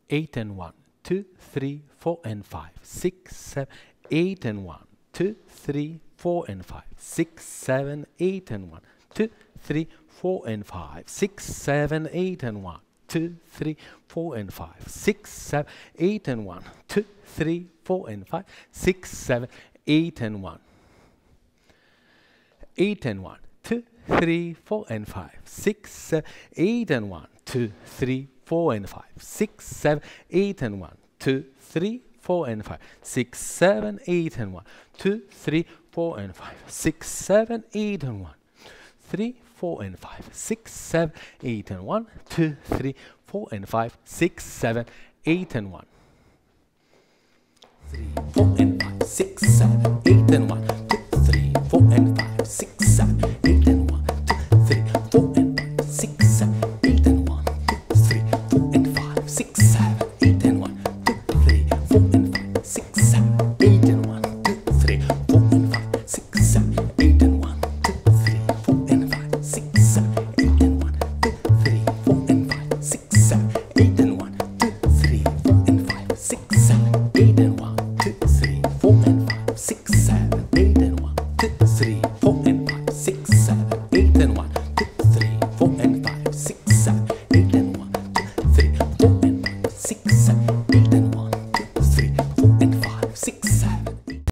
8 and 1, 2, 3, 4 and 5, 6, 7, 8 and 1, 2, 3, 4 and 5, 6, 7, 8 and 1, 2, 3, 4 and 5, 6, 7, 8 and 1, 2, 3, 4 and 5, 6, 7, 8 and 1, 2, 3, 4 and 5, 6, 7, 8 and 1, 8 and 1, 2, 3, 4 and 5, 6, 7, 8 and 1, 2, 3, 4 and 5, 6, 7, 8 and 1, 2, 3, 4 and 5, 6, 7, 8 and 1, 2, 3, 4 and 5, 6, 7, 8 and 1, 3, 4 and 5, 6, 7, 8 and 1, 2, 3, 4 and 5, 6, 7, 8 and 1, 3, 4 and 5, 6, 7, 8 and 1,